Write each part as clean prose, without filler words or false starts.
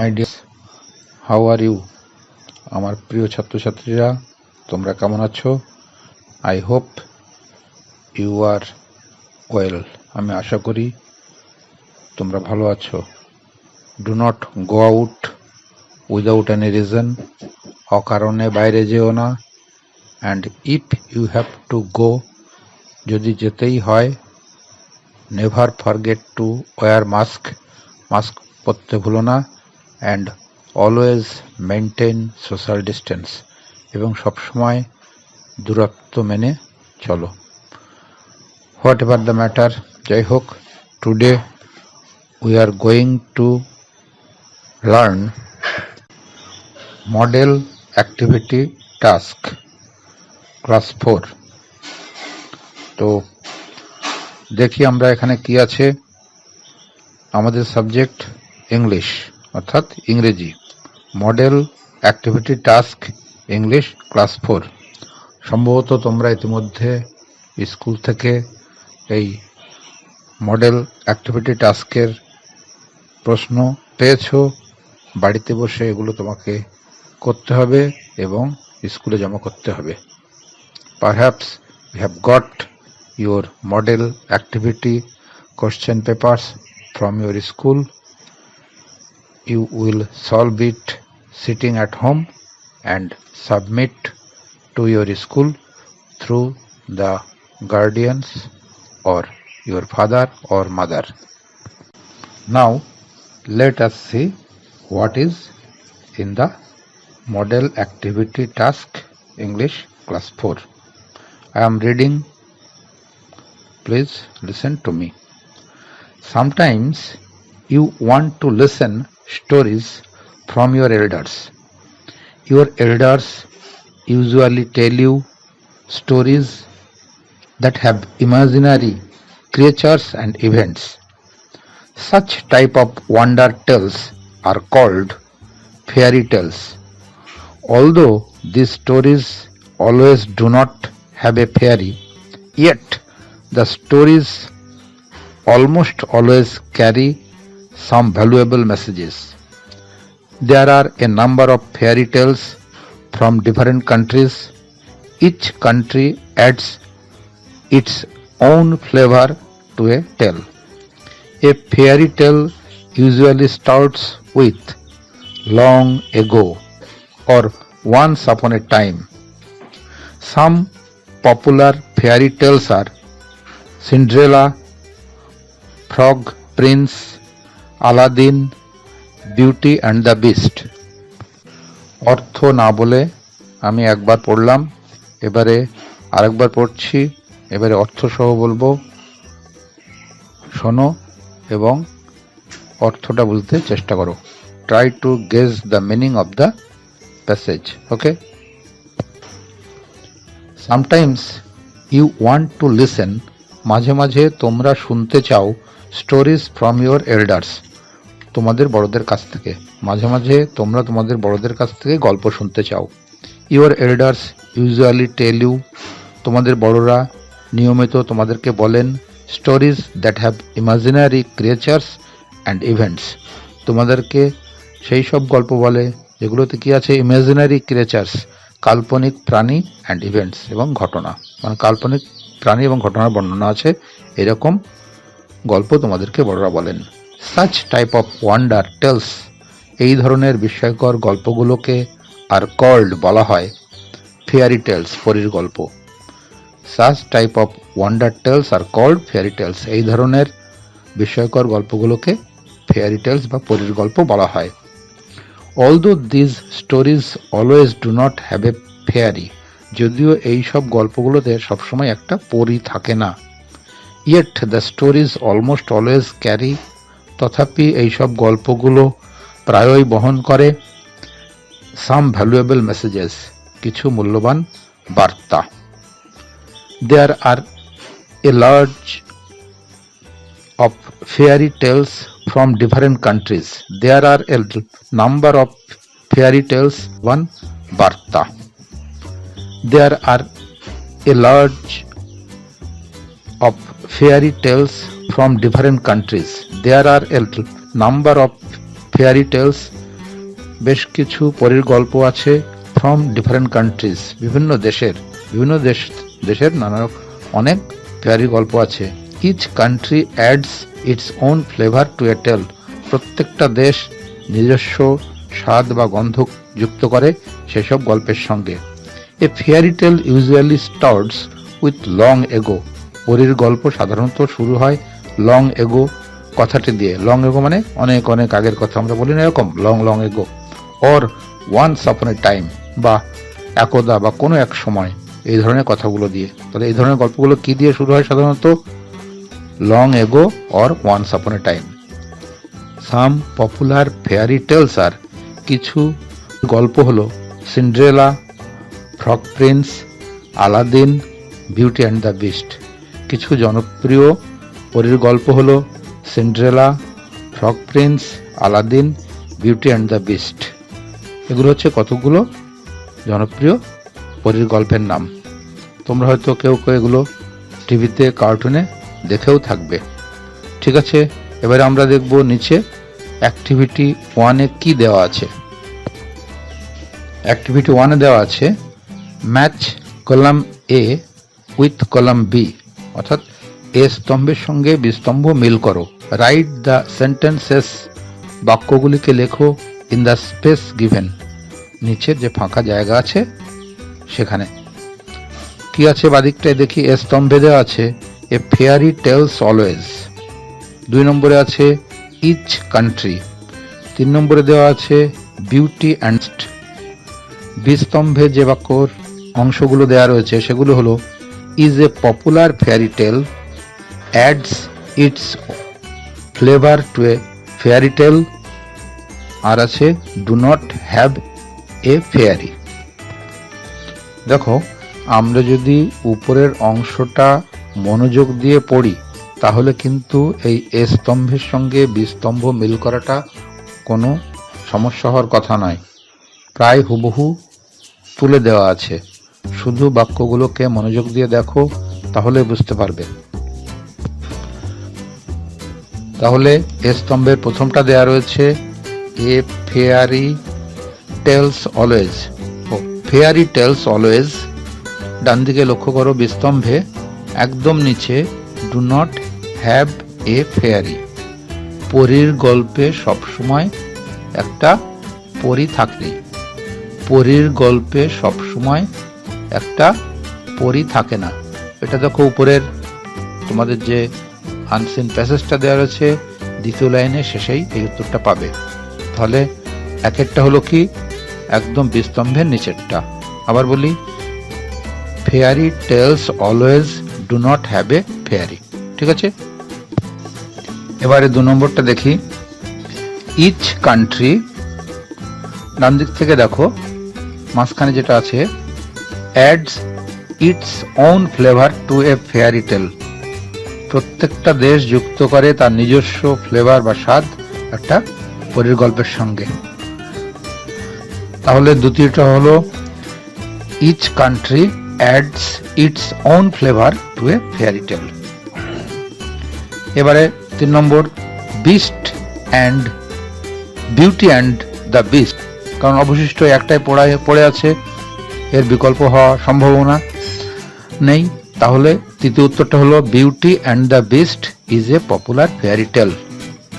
My dear, how are you? আমার প্রিয় ছাত্রছাত্রীরা, তোমরা কেমন আছো? I hope you are well. আমি আশা করি তোমরা ভালো আছো। Do not go out without any reason. অকারণে বাইরে যেও না। And if you have to go, যদি যেতেই হয়, never forget to wear mask. Mask পরতে ভুলো না। And always maintain social distance, এবং সবসময় দূরত্ব মেনে চলো। হোয়াট এভার দ্য ম্যাটার, যাই হোক, today we are going to learn model activity task, class 4। তো দেখি আমরা এখানে কি আছে। আমাদের সাবজেক্ট ইংলিশ, অর্থাৎ ইংরেজি। Model activity task English class 4। সম্ভবত তোমরা ইতিমধ্যে স্কুল থেকে এই মডেল অ্যাক্টিভিটি টাস্কের প্রশ্ন পেয়েছো। বাড়িতে বসে এগুলো তোমাকে করতে হবে এবং স্কুলে জমা করতে হবে। Perhaps you have got your model activity question papers from your school. You will solve it sitting at home and submit to your school through the guardians or your father or mother. Now let us see what is in the model activity task English class 4. I am reading. Please listen to me. Sometimes you want to listen stories from your elders. Your elders usually tell you stories that have imaginary creatures and events. Such type of wonder tales are called fairy tales. Although these stories always do not have a fairy, yet the stories almost always carry some valuable messages. There are a number of fairy tales from different countries. Each country adds its own flavor to a tale. A fairy tale usually starts with long ago or once upon a time. Some popular fairy tales are Cinderella, Frog Prince, Aladdin, Beauty and the Beast. অর্থ না বলে আমি একবার পড়লাম, এবারে আরেকবার পড়ছি। এবারে অর্থ সহ বলবো, শোনো এবং অর্থটা বুঝতে চেষ্টা করো। Try to guess the meaning of the passage. Okay? Sometimes you want to listen. মাঝে মাঝে তোমরা শুনতে চাও স্টোরিজ ফ্রম ইউর এল্ডার্স, তোমাদের বড়দের কাছ থেকে। মাঝে মাঝে তোমরা তোমাদের বড়দের কাছ থেকে গল্প শুনতে চাও। Your elders usually tell you, তোমাদের বড়রা নিয়মিত তোমাদেরকে বলেন stories that have imaginary creatures and events, তোমাদেরকে সেই সব গল্প বলে যেগুলোতে কি আছে, ইমাজিনারি ক্রিয়েচার্স, কাল্পনিক প্রাণী, অ্যান্ড ইভেন্টস, এবং ঘটনা, মানে কাল্পনিক প্রাণী এবং ঘটনার বর্ণনা আছে, এরকম গল্প তোমাদেরকে বড়রা বলেন। Such type of wonder tales, এই ধরনের বিস্ময়কর গল্পগুলোকে আর কল্ড বলা হয় ফেয়ারি টেলস, পরীর গল্প। Such type of wonder tales are called fairy tales, এই ধরনের বিস্ময়কর গল্পগুলোকে ফেয়ারি টেলস বা পরীর গল্প বলা হয়। Although these stories always do not have a fairy, যদিও এই সব গল্পগুলোতে সবসময় একটা পরী থাকে না। Yet the stories almost always carry, তথাপি এই সব গল্পগুলো প্রায়ই বহন করে some valuable messages, কিছু মূল্যবান বার্তা। There are a large of fairy tales from different countries. There are a number of fairy tales, one Barta. There are a large of fairy tales from different countries. There are a number of fairy tales, বেশ কিছু পরীর গল্প আছে from different countries, বিভিন্ন দেশের নানা অনেক fairy গল্প আছে। Each country adds its own flavour to a tale, প্রত্যেকটা দেশ নিজস্ব স্বাদ বা গন্ধ যুক্ত করে সেসব গল্পের সঙ্গে। A fairy tale usually starts with long ago, পরীর গল্প সাধারণত শুরু হয় লং এগো কথাটি দিয়ে। লং এগো মানে অনেক অনেক আগের কথা, আমরা বলি না এরকম long long ago, or once upon a time, বা একদা বা কোনো এক সময়, এই ধরনের কথাগুলো দিয়ে। তাহলে এই ধরনের গল্পগুলো কি দিয়ে শুরু হয় সাধারণত? Long ago or once upon a time. Some popular fairy tales are, কিছু গল্প হলো Cinderella, frog prince, Aladdin, beauty and the beast. কিছু জনপ্রিয় পরীর গল্প হলো Cinderella, frog prince, Aladdin, beauty and the beast. এগুলো হচ্ছে কতগুলো জনপ্রিয় পরীর গল্পের নাম। তোমরা হয়তো কেউ কেউ এগুলো টিভিতে কার্টুনে দেখেও থাকবে। ঠিক আছে, এবারে আমরা দেখব নিচে অ্যাক্টিভিটি 1-এ কি দেওয়া আছে। অ্যাক্টিভিটি 1-এ দেওয়া আছে match column A with column B, অর্থাৎ এ স্তম্ভের সঙ্গে বি স্তম্ভ মিল করো। রাইট দ্য সেন্টেন্সেস, বাক্যগুলিকে লেখো ইন দ্য স্পেস গিভেন, নিচের যে ফাঁকা জায়গা আছে সেখানে। কি আছে বাদিকটায় দেখি? এ স্তম্ভে দেওয়া আছে এ ফেয়ারি টেলস অলওয়েজ। 2 নম্বরে আছে ইচ কান্ট্রি। 3 নম্বরে দেওয়া আছে বিউটি অ্যান্ড। বি স্তম্ভে যে বাক্যর অংশগুলো দেওয়া রয়েছে সেগুলো হলো is a popular fairy tale, adds its flavour to a fairy tale, আর আছে do not have a fairy. দেখো, আমরা যদি উপরের অংশটা মনোযোগ দিয়ে পড়ি তাহলে কিন্তু এই এ স্তম্ভের সঙ্গে বি স্তম্ভ মিল করাটা কোনো সমস্যা হওয়ার কথা নয়, প্রায় হুবহু তুলে দেওয়া আছে। শুধু বাক্যগুলোকে মনোযোগ দিয়ে দেখো তাহলে বুঝতে পারবে। তাহলে এ স্তম্ভের প্রথমটা দেয়া রয়েছে a fairy tales always. Fairy tales always, ডান দিকে লক্ষ্য করো বিস্তম্ভে একদম নিচে do not have a fairy. পরীর গল্পে সবসময় একটা পরী থাকে, পরীর গল্পে সবসময় একটা পরী থাকে না। এটা দেখো উপরের তোমাদের যে আনসিন প্যাসেজটা দেওয়া রয়েছে দ্বিতীয় লাইনের শেষেই এই উত্তরটা পাবে। তাহলে একেরটা হলো কি একদম বিস্তম্ভের নিচেরটা। আবার বলি, fairy tales always do not have a fairy. ঠিক আছে, এবারে 2 নম্বরটা দেখি ইচ কান্ট্রি। ডান দিক থেকে দেখো মাঝখানে যেটা আছে adds its own flavour to a fairy tale, প্রত্যেকটা দেশ যুক্ত করে তার নিজস্ব ফ্লেভার বা স্বাদ একটা পরীর গল্পের সঙ্গে। তাহলে দ্বিতীয়টা হলো each country adds its own flavour to a fairy tale. এবারে 3 নম্বর beast and beauty and the beast, কারণ অবশিষ্ট একটাই পড়ে আছে, এর বিকল্প হওয়ার সম্ভাবনা নেই। তাহলে তৃতীয় উত্তরটা হলো beauty and the beast is a popular fairy টেল।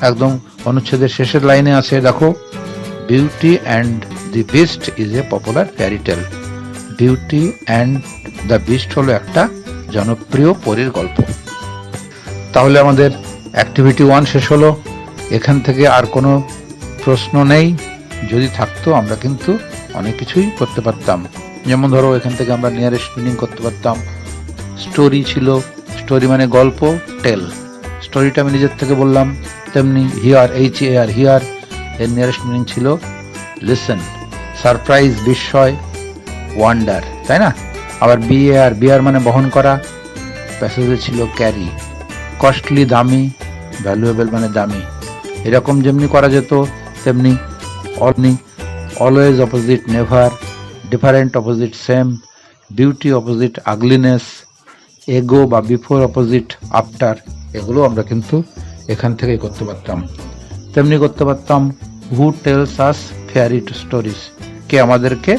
একদম অনুচ্ছেদের শেষের লাইনে আছে দেখো, beauty and the beast is a popular fairy tell. Beauty and the beast হলো একটা জনপ্রিয় পরীর গল্প। তাহলে আমাদের অ্যাক্টিভিটি 1 শেষ হলো। এখান থেকে আর কোনো প্রশ্ন নেই, যদি থাকতো আমরা কিন্তু অনেক কিছুই করতে পারতাম। যেমন ধরো এখান থেকে আমরা নিয়ারেস্ট মিনিং করতে পারতাম। স্টোরি ছিল, স্টোরি মানে গল্প, টেল স্টোরিটা আমি নিজের থেকে বললাম। তেমনি হিয়ার, HAR হিয়ার, এর নিয়ারেস্ট মিনিং ছিল লিসেন। সারপ্রাইজ বিস্ময়, ওয়ান্ডার, তাই না? আবার বিয়ার মানে বহন করা, প্যাসেজে ছিল ক্যারি। কস্টলি দামি, ভ্যালুয়েবল মানে দামি। এরকম যেমনি করা যেত তেমনি always opposite never, different opposite same, beauty opposite ugliness, এগো বা বিফোর অপোজিট আফটার, এগুলো আমরা কিন্তু এখান থেকেই করতে পারতাম। তেমনি করতে পারতাম who tells us fairy stories, কে আমাদেরকে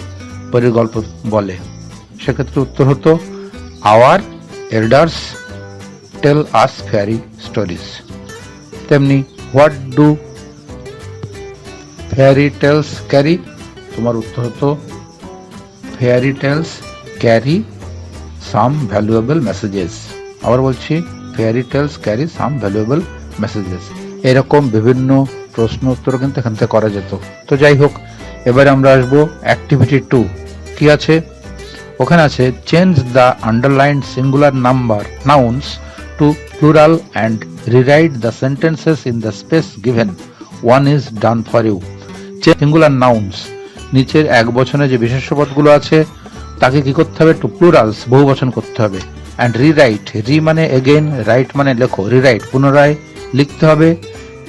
পরীর গল্প বলে? সেক্ষেত্রে উত্তর হতো our elders tell us fairy stories. তেমনি what do fairy tales carry? তোমার উত্তর হতো fairy tales carry some valuable messages. আবার বলছি, fairy tales carry some valuable messages. এরকম বিভিন্ন প্রশ্ন উত্তর কিন্তু এখান থেকে করা যেত। তো যাই হোক, এবারে আমরা আসবো অ্যাক্টিভিটি 2। কি আছে ওখানে? আছে change the underlined singular number nouns to plural and rewrite the sentences in the space given. One is done for you. Singular nouns, নিচের এক বচনে যে বিশেষ্য পদগুলো আছে তাকে কি করতে হবে? টু প্লুরালস, বহু বচন করতে হবে। অ্যান্ড রিরাইট, রি মানে এগেইন, রাইট মানে লেখো, রিরাইট পুনরায় লিখতে হবে।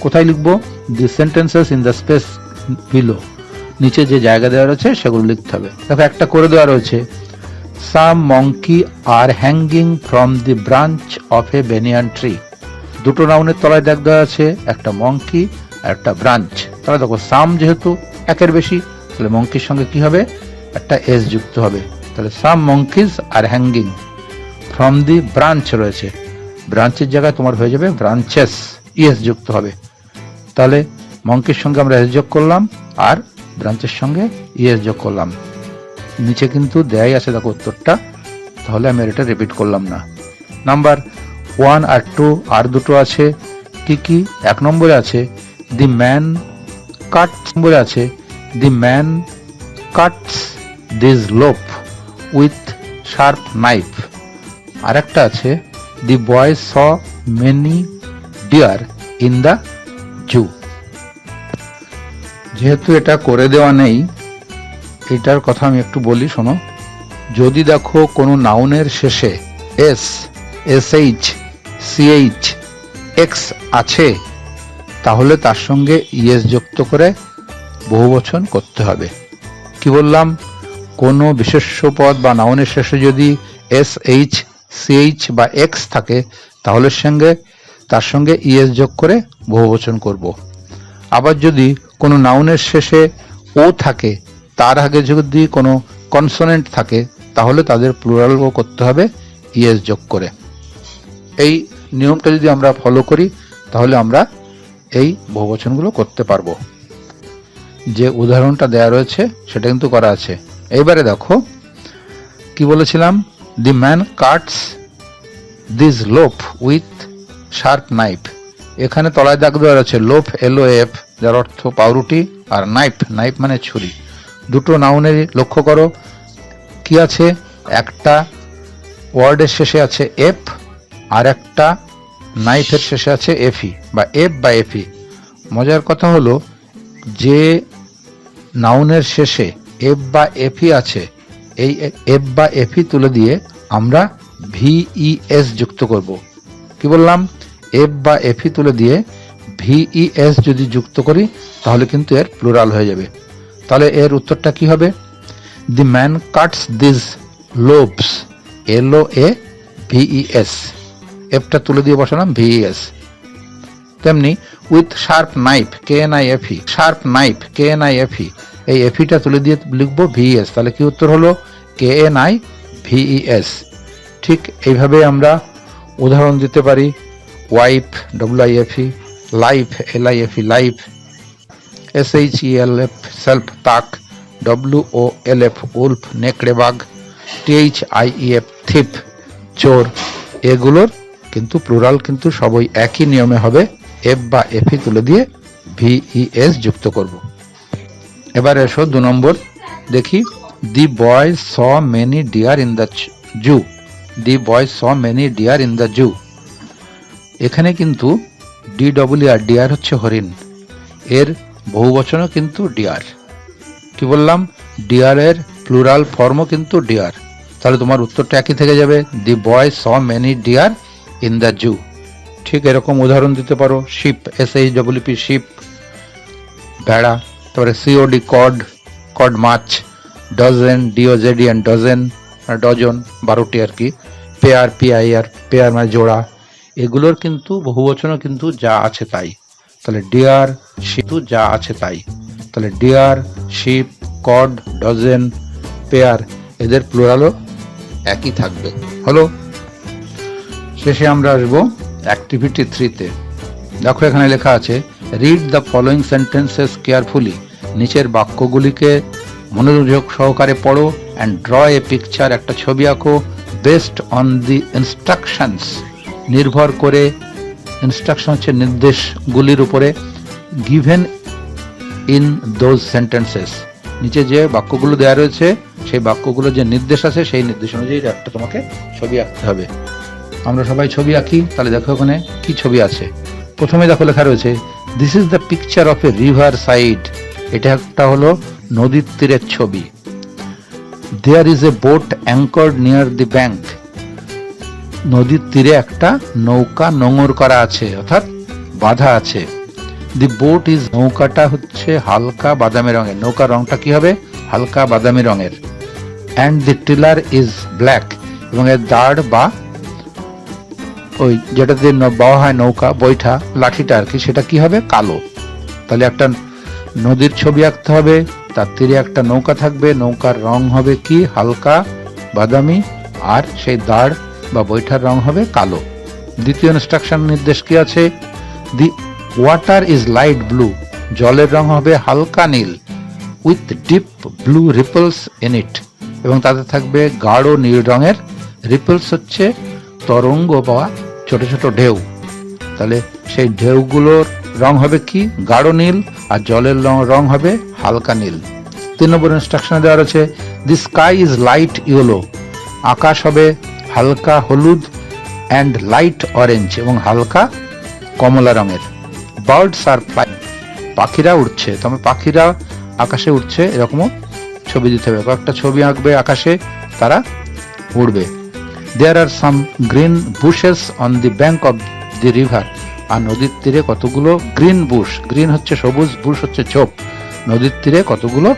কোথায় লিখবো? The sentences in the space below, নিচে যে জায়গা দেওয়া রয়েছে সেগুলো লিখতে হবে। দেখো একটা করে দেওয়া রয়েছে, some monkey are hanging from the branch of a banyan tree. দুটো নাউনের তলায় দেখ দেওয়া আছে, একটা মঙ্কি আর একটা ব্রাঞ্চ। তাহলে দেখো সাম যেহেতু একের বেশি, তাহলে মঙ্কির সঙ্গে কি হবে? একটা এস যুক্ত হবে। তাহলে সাম মঙ্কিজ আর হ্যাঙ্গিং ফ্রম দি ব্রাঞ্চ রয়েছে, ব্রাঞ্চের জায়গায় তোমার হয়ে যাবে ব্রাঞ্চেস, ইএস যুক্ত হবে। তাহলে মঙ্কির সঙ্গে আমরা এস যোগ করলাম আর ব্রাঞ্চের সঙ্গে ইএস যোগ করলাম। নিচে কিন্তু দেয়াই আছে দেখো উত্তরটা, তাহলে আমি এটা রিপিট করলাম না। নাম্বার 1 আর 2 আর দুটো আছে। কি কি? এক নম্বরে আছে দি ম্যান কাটস, নম্বরে আছে the man cuts this loaf with sharp knife. আর একটা আছে the boy saw many deer in the zoo. যেহেতু এটা করে দেওয়া নেই, এটার কথা আমি একটু বলি, শোনো। যদি দেখো কোনো নাউনের শেষে এস, এসএইচ, সিএইচ, এক্স আছে, তাহলে তার সঙ্গে ইএস যুক্ত করে বহুবচন করতে হবে। কি বললাম? কোনো বিশেষ্য পদ বা নাউনের শেষে যদি এস, এইচ, সিএইচ বা এক্স থাকে, তাহলে তার সঙ্গে ইএস যোগ করে বহুবচন করব। আবার যদি কোনো নাউনের শেষে ও থাকে, তার আগে যদি কোনো কনসোনেন্ট থাকে, তাহলে তাদের প্লুরালও করতে হবে ইএস যোগ করে। এই নিয়মটা যদি আমরা ফলো করি, তাহলে আমরা এই বহুবচনগুলো করতে পারবো। যে উদাহরণটা দেয়া রয়েছে সেটা কিন্তু করা আছে। এইবারে দেখো কি বলেছিলাম, the man cuts this loaf with sharp knife. এখানে তলায় দাগ দেওয়া রয়েছে লোফ, LOF, যার অর্থ পাউরুটি, আর নাইফ, নাইফ মানে ছুরি। দুটো নাউনের লক্ষ্য করো কি আছে, একটা ওয়ার্ডের শেষে আছে এফ, আর একটা নাইফের শেষে আছে এফি বা এফ বা এফি। মজার কথা হলো, যে নাউনের শেষে এফ বা এফি আছে, এই এফ বা এফি তুলে দিয়ে আমরা VES যুক্ত করব। কি বললাম? এফ বা এফি তুলে দিয়ে VES যদি যুক্ত করি, তাহলে কিন্তু এর প্লুরাল হয়ে যাবে। তাহলে এর উত্তরটা কি হবে? দি man cuts this loaves, LOAVES, এফটা তুলে দিয়ে বসালাম VES। তেমনি with sharp knife, KNIFE, sharp knife, KNIFE, এই এফিটা তুলে দিয়ে লিখবো VES। তাহলে কি উত্তর হলো? KNIVES। ঠিক এইভাবে আমরা উদাহরণ দিতে পারি। Wife, WIFE, life, LIFE, life, SHELF, self, তাক, WOLF, উল্ফ, নেকড়ে বাঘ, THIEF, থিপ, চোর। এগুলোর কিন্তু প্লুরাল কিন্তু সবই একই নিয়মে হবে, এফ বা এফি তুলে দিয়ে VES যুক্ত করব। এবার এসো 2 নম্বর দেখি। The boy saw many deer in the zoo. The boy saw many deer in the zoo. এখানে কিন্তু DWR, ডিয়ার হচ্ছে হরিণ, এর বহুবচনও কিন্তু ডিয়ার। কি বললাম? ডিয়ারের প্লুরাল ফর্মও কিন্তু ডিয়ার। তাহলে তোমার উত্তরটা একই থেকে যাবে, the boy saw many deer in the zoo. ঠিক এরকম উদাহরণ দিতে পারো। শিপ, SHWP, শিপ, ভেড়া। তারপরে COD, কড, কড মাছ। ডজেন, DOZEN, ডজেন, ডজন, 12টি আর কি। পেয়ার, PIR, পেয়ার মানে জোড়া। এগুলোর কিন্তু বহুবচনও কিন্তু যা আছে তাই। তাহলে ডিয়ার শিপ যা আছে তাই। তাহলে deer, sheep, cod, dozen, pair এদের প্লুরালও একই থাকবে। হলো। শেষে আমরা আসবো অ্যাক্টিভিটি 3-তে। দেখো এখানে লেখা আছে read the following sentences carefully. নিচের বাক্যগুলিকে মনোযোগ সহকারে পড়ো অ্যান্ড ড্র এ পিকচার, একটা ছবি আঁকো, বেসড অন দি ইনস্ট্রাকশনস, নির্ভর করে, ইনস্ট্রাকশন হচ্ছে নির্দেশগুলির উপরে, গিভেন ইন দোজ সেন্টেন্সেস, নিচে যে বাক্যগুলো দেওয়া রয়েছে সেই বাক্যগুলো যে নির্দেশ আছে সেই নির্দেশ অনুযায়ী একটা তোমাকে ছবি আঁকতে হবে। আমরা সবাই ছবি আঁকি, তাহলে দেখো ওখানে কি ছবি আছে। প্রথমে দেখো লেখা রয়েছে this is the picture of a river side, এটা একটা হলো নদীর তীরের ছবি। There is a boat anchored near the bank, নদীর তীরে একটা নৌকা নোঙর করা আছে অর্থাৎ বাঁধা আছে। দি বোট ইজ, নৌকাটা হচ্ছে হালকা বাদামি রঙের, নৌকার রংটা কি হবে হালকা বাদামি রঙের। And the tiller is black, এবং এর দাঁড় বা ওই যেটা দিয়ে বাওয়া হয় নৌকা, বৈঠা, লাঠিটা আর কি, সেটা কি হবে কালো। তাহলে একটা নদীর ছবি আঁকতে হবে, তার তীরে একটা নৌকা থাকবে, নৌকার রং হবে কি হালকা বাদামি, আর সেই দাঁড় বা বৈঠার রং হবে কালো। দ্বিতীয় ইনস্ট্রাকশন নির্দেশ কি আছে, the water is light blue, জলের রং হবে হালকা নীল, with deep blue ripples in it, এবং তাতে থাকবে গাঢ় নীল রঙের, রিপলস হচ্ছে তরঙ্গ বা ছোট ছোট ঢেউ, তাহলে সেই ঢেউগুলোর রং হবে কি গাঢ় নীল, আর জলের রং হবে হালকা নীল। 3 নম্বর ইনস্ট্রাকশনে দেওয়া রয়েছে the sky is light yellow, আকাশ হবে হালকা হলুদ, অ্যান্ড লাইট অরেঞ্জ, এবং হালকা কমলা রঙের। বার্ডস আর ফ্লাই, পাখিরা উড়ছে, তবে পাখিরা আকাশে উঠছে এরকমও ছবি দিতে হবে, কয়েকটা ছবি আঁকবে আকাশে তারা উড়বে। There are some green bushes on the bank of the river, আর নদীর তীরে কতগুলো গ্রিন বুশ, গ্রিন হচ্ছে সবুজ, বুশ হচ্ছে ঝোপ, নদীর তীরে কতগুলো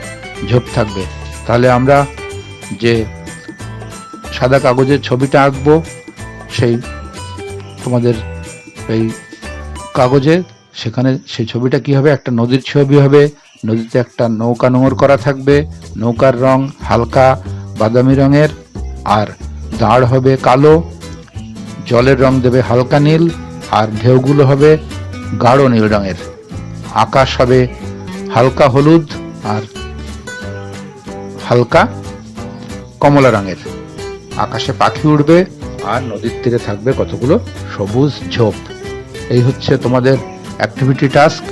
ঝোপ থাকবে। তাহলে আমরা যে সাদা কাগজের ছবিটা আঁকবো সেই তোমাদের এই কাগজে, সেখানে সেই ছবিটা কি হবে একটা নদীর ছবি হবে, নদীতে একটা নৌকা নোঙর করা থাকবে, নৌকার রং হালকা বাদামি রঙের, আর দাঁড় হবে কালো, জলের রং দেবে হালকা নীল, আর ঢেউগুলো হবে গাঢ় নীল রঙের, আকাশ হবে হালকা হলুদ আর হালকা কমলা রঙের, আকাশে পাখি উড়বে, আর নদীর তীরে থাকবে কতগুলো সবুজ ঝোপ। এই হচ্ছে তোমাদের অ্যাক্টিভিটি টাস্ক।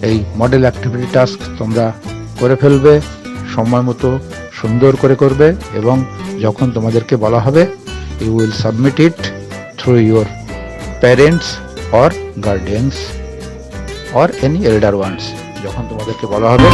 এই মডেল অ্যাক্টিভিটি টাস্ক তোমরা করে ফেলবে, সময় মতো সুন্দর করে করবে, এবং যখন তোমাদেরকে বলা হবে you will submit it through your parents or guardians or any elder ones, যখন তোমাদেরকে বলা হবে